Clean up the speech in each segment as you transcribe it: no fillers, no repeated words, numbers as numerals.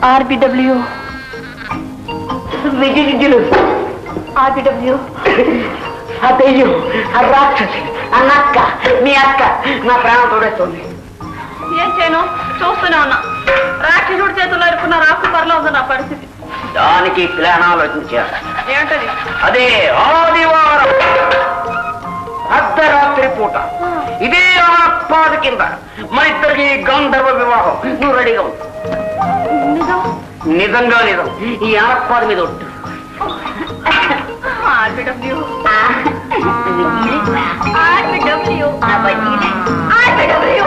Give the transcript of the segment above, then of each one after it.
ఆర్బిడబ్ల్యూ ఆర్బిడబ్ల్యూ అయ్యో రాక్షసి అన్నక్క మీ అక్క నా ప్రాణం తోడేస్తుంది. ఏం చేయను చూస్తూనే ఉన్నా. రాక్షసుడి చేతుల్లో ఇరుకున్న రాకుపరలో ఉంది నా పరిస్థితి. దానికి ప్లాన్ ఆలోచించారు. ఏమిటది? అదే ఆదివారం అర్ధరాత్రి పూట ఇదే ఆత్పాద కింద మన ఇద్దరికి గంధర్వ వివాహం. నువ్వు రెడీగా ఉంది. నిజంగా నిజం. ఈ ఆనపాద మీద ఒట్టు. ఆర్బిడబ్ల్యూ ఆర్బిడబ్ల్యూ ఆర్బిడబ్ల్యూ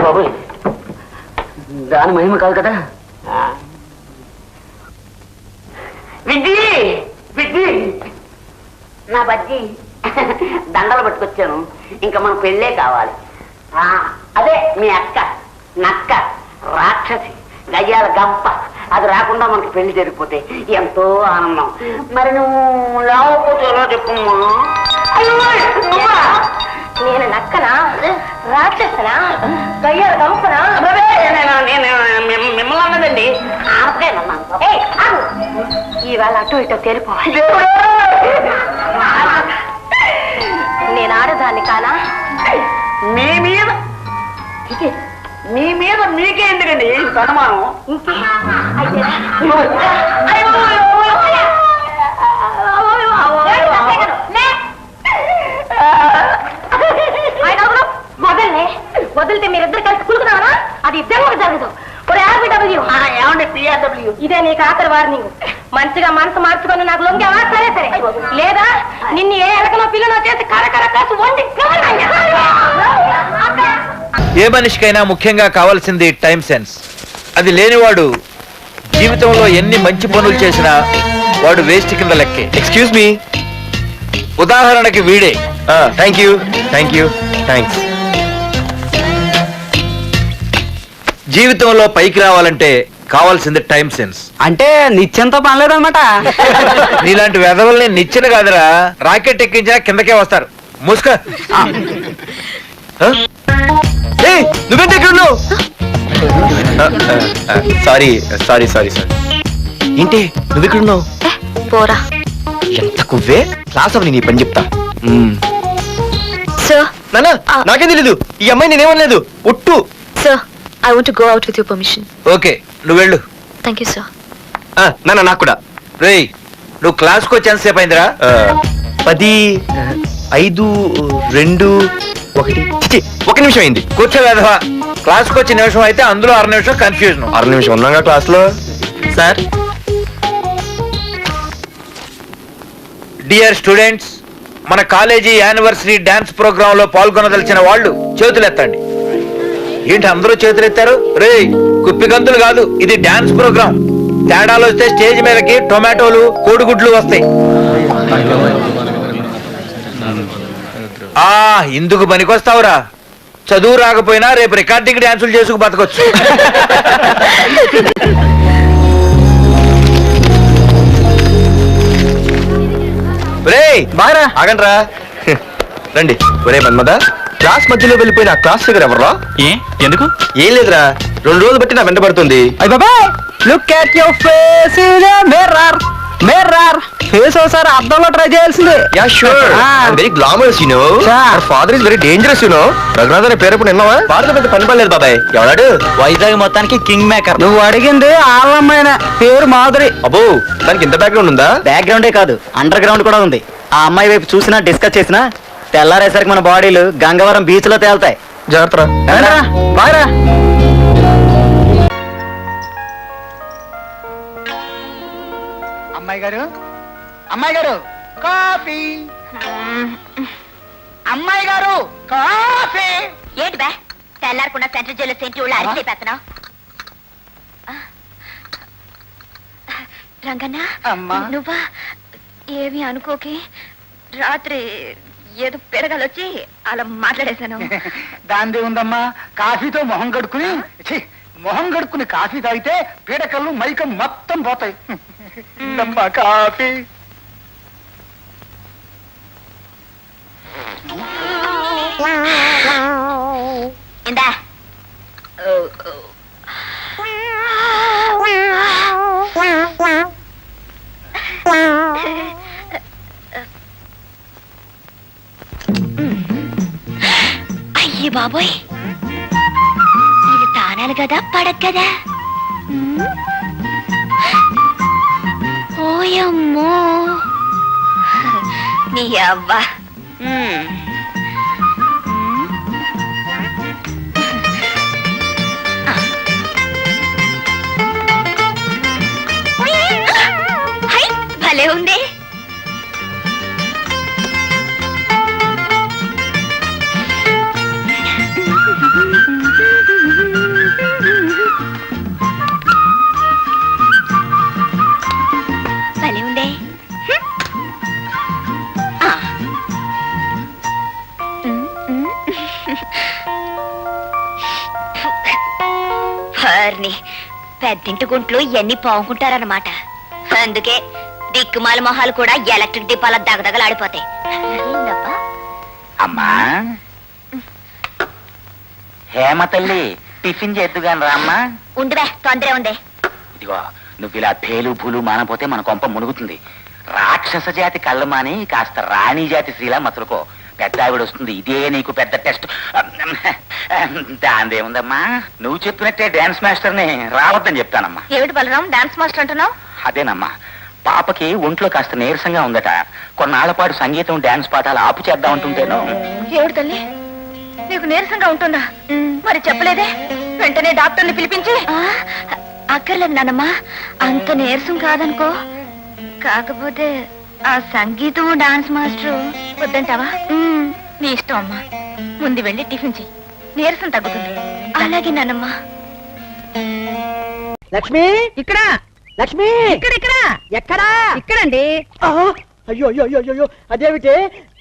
బాబు దాని మహిమ కాదు కదా. విజ్జి విజ్జి నా బజ్జి దండలు పట్టుకొచ్చాను. ఇంకా మన పెళ్ళే కావాలి. అదే మీ అక్క నక్క రాక్షసి గయ్యాల గంప అది రాకుండా మనకి పెళ్లి జరిగిపోతే ఎంతో ఆనందం. మరి నువ్వు లేకపోతే ఎలా చెప్పమ్మా? నేను నక్కనా రాక్షసనా గయ్యాల గంపనా? మిమ్మల్ని అన్నదండి. ఇవాళ అటు ఇటో తేలిపోవాలి. నేను ఆడదాన్ని కానా? మీ మీద మీకే ఎందుకండి అనుమానం? వదిలితే మీరిద్దరు కలిసి కులుకున్నారా? అది ఇద్దరు జరగదు. ఇదే నీకు ఆఖరి వార్నింగ్. మంచిగా మనసు మార్చుకొని నాకు లొంగావా? సరే సరే. లేదా నిన్ను ఏ ఎలకనో పిల్లనో చేసి కరకర కాసు వండి. ఏ మనిషికైనా ముఖ్యంగా కావాల్సింది టైం సెన్స్. అది లేనివాడు జీవితంలో ఎన్ని మంచి పనులు చేసినా వాడు వేస్ట్ కింద లెక్కే. Excuse me. ఉదాహరణకి వీడే. Thank you thanks. జీవితంలో పైకి రావాలంటే కావాల్సింది టైం సెన్స్. అంటే నిత్యంతో పనిలేదన్నమాట. నీలాంటి వెధవల్ని నిచ్చెన కాదురా, రాకెట్ ఎక్కించినా కిందకే వస్తారు. ముసుక. నువ్వేంటి ఎక్కడ ఉన్నావు? సారీ ఏంటి నువ్వు ఇక్కడ ఉన్నావు? పోరా. ఎంత కువ్వే. క్లాస్ అవని నీ పని చెప్తా. Sir. నానా నాకేం తెలీదు. ఈ అమ్మాయి నేనేమనలేదు. ఒట్టు. Sir, I want to go out with your permission. Okay నువ్వు వెళ్ళు. Thank you, sir. నానా నాకు కూడా. రేయ్ నువ్వు క్లాస్కి వచ్చి ఎంతసేపు అయిందిరా? 10, 5, 2, 1 ఒక నిమిషం అయింది. కూర్చో వెధవా. క్లాస్కి వచ్చి నిమిషం అయితే అందులో 6 నిమిషం కన్ఫ్యూజన్. 6 నిమిషం ఉన్నాగా క్లాస్ లో. సార్ డియర్ స్టూడెంట్స్, మన కాలేజీ యానివర్సరీ డాన్స్ ప్రోగ్రామ్ లో పాల్గొనదలిచిన వాళ్ళు చేతులెత్తండి. ఏంటి అందరూ చేతులెత్తారు? రేయ్ కుప్పి గంతులు కాదు, ఇది డాన్స్ ప్రోగ్రామ్. తేడాలు వస్తే స్టేజ్ మీదకి టొమాటోలు కోడిగుడ్లు వస్తాయి. ఇందుకు పనికొస్తావురా. చదువు రాకపోయినా రేపు రికార్డింగ్ డాన్సులు చేసుకు బతకొచ్చు. రేయ్ బాగా ఆగండ్రా. రండి. ఒరే మన్మద, క్లాస్ మధ్యలో వెళ్ళిపోయిన క్లాస్ ఫిగర్ ఎవర్రా? ఎందుకు? ఏం లేదురా, 2 రోజులు బట్టి నా వెంట పడుతుంది. Look at your face in the mirror. Face ఒకసారి అద్దంలో ట్రై చేయాల్సిందే. Yeah sure. I'm very glamorous you know. Our father is very dangerous you know. Raghunath అనే పేరు ఎప్పుడు విన్నావా? వాడితో పెద్ద పని పడలేదు బాబాయ్. ఎవడాడు? వైజాగ్ మొత్తానికి కింగ్ మేకర్. నువ్వు అడిగింది ఆళ్ళమ్మైన పేరు మాధురి. అబ్బో, దానికి ఇంత బ్యాక్గ్రౌండ్ ఉందా? బ్యాక్గ్రౌండే కాదు, అండర్ గ్రౌండ్ కూడా ఉంది. ఆ అమ్మాయి వైపు చూసినా డిస్కస్ చేసినా తెల్లారేసరికి మన బాడీలు గంగవరం బీచ్ లో తేలుతాయి. జాగ్రత్త. బాగా అమ్మాయి గారు కాఫీ. అమ్మాయి గారు కాఫీ. ఏంటి బే తెల్లారకుండా సెంట్రల్ జైలు సెంటి వాళ్ళు అరిచి పెత్తనం రంగన్న అమ్మా. నువ్వా ఏమి అనుకోకి రాత్రి ఏదో పెరగాలొచ్చి అలా మాట్లాడేశాను దాందే ఉందమ్మా, కాఫీతో మొహం కడుక్కుని ఛీ, మొహం కడుక్కుని కాఫీ తాగితే పీడకలు మైకం మొత్తం పోతాయి. అమ్మా కాఫీ. ఇందా అయ్యి బాబోయ్ ఇది తానాలి కదా పడక్ కదా ఓయమ్మో నీ అవ్వ హై భలే ఉంది భలే ఉందే హర్ని పెద్దింటి గుంట్లు ఇవన్నీ పావుకుంటారన్నమాట. అందుకే దిక్కుమాల మొహాలు కూడా ఎలక్ట్రిక్ దీపాల దగదగలాడిపోతాయి. ఏందబ్బా? అమ్మా హేమ తల్లి, టిఫిన్ చేద్దుగాని రామ్మా. ఉందివే తొందరే ఉంది. ఇదిగో నువ్వు ఇలా పేలు పూలు మానపోతే మన కొంప మునుగుతుంది. రాక్షస జాతి కళ్ళు మాని కాస్త రాణి జాతి శ్రీలా మతులుకో. పెద్ద ఆవిడ వస్తుంది, ఇదే నీకు పెద్ద టెస్ట్. దాందేముందమ్మా, నువ్వు చెప్పినట్టే డాన్స్ మాస్టర్ని రావద్దని చెప్తానమ్మా. ఏమిటి బలరాం డాన్స్ మాస్టర్ అంటున్నావు? అదేనమ్మా, పాపకి ఒంట్లో కాస్త నీరసంగా ఉందట. కొన్నాళ్ల పాటు సంగీతం డాన్స్ పాఠాలు ఆపు చేద్దాం అంటుంటేను. ఏమిటి తల్లి నీకు నీరసంగా ఉంటుందా? మరి చెప్పలేదే, వెంటనే డాక్టర్ని పిలిపించి. అక్కర్లేదు నానమ్మా, అంత నీరసం కాదనుకో. కాకపోతే ఆ సంగీతం డాన్స్ మాస్టర్ వద్దంటావా? నీ ఇష్టం అమ్మా, ముందు వెళ్ళి టిఫిన్ చెయ్యి, నీరసం తగ్గుతుంది. అలాగే నానమ్మా. లక్ష్మి ఇక్కడ, లక్ష్మి ఇక్కడ ఇక్కడ ఎక్కడా? ఇక్కడండి. అయ్యో అయ్యో అయ్యో అయ్యో, అదేమిటి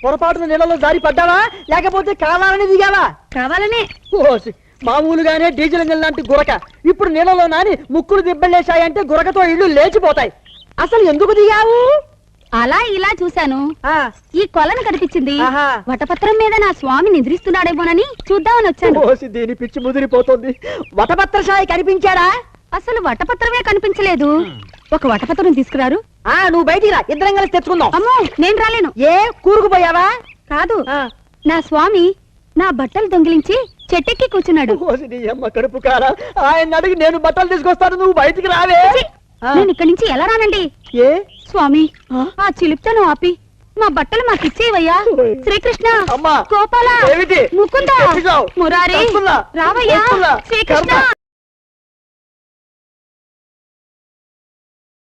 పొరపాటున నీళ్ళలో జారి పడ్డావా లేకపోతే కావాలని దిగావా? కావాలని. ఓసి, మామూలుగానే డీజిల్ ఇంజన్ లాంటి గురక ఇప్పుడు నీళ్ళలో నాని ముక్కులు దిబ్బలేశాయంటే గురకతో ఇళ్ళు లేచిపోతాయి. అసలు ఎందుకు దిగావు? అలా ఇలా చూశాను, ఈ కొలను కనిపించింది. వటపత్రం మీద నా స్వామి నిద్రిస్తున్నాడేమోనని చూద్దామని వచ్చాను. ఓసి, దీని పిచ్చి ముదిరిపోతుంది. వటపత్ర సాయి కనిపించాడా? అసలు వటపత్రమే కనిపించలేదు. ఒక వటపత్రం తీసుకురారు. నువ్వు బయటికి రా, ఇద్దరం కలిసి తెచ్చుకుందాం. అమ్మో, నేను రాలేను. ఏ కూరుకుపోయావా? కాదు, నా స్వామి నా బట్టలు దొంగిలించి చెట్టెక్కి కూర్చున్నాడు. ఓసి, నీ అమ్మ కడుపు కారా. ఆయన అడిగి నేను బట్టలు తీసుకొస్తాను, నువ్వు బయటికి రావే. నేను ఇక్కడి నుంచి ఎలా రానండి? ఏ స్వామి, ఆ చిలుపుతను ఆపి మా బట్టలు మాకిచ్చేవయ్యా. శ్రీకృష్ణ, అమ్మా, గోపాల, ఏమిటి? ముకుంద, తెప్పించావు. మురారి, వస్తున్నా. రావయ్యా. వస్తున్నా. శ్రీకృష్ణ.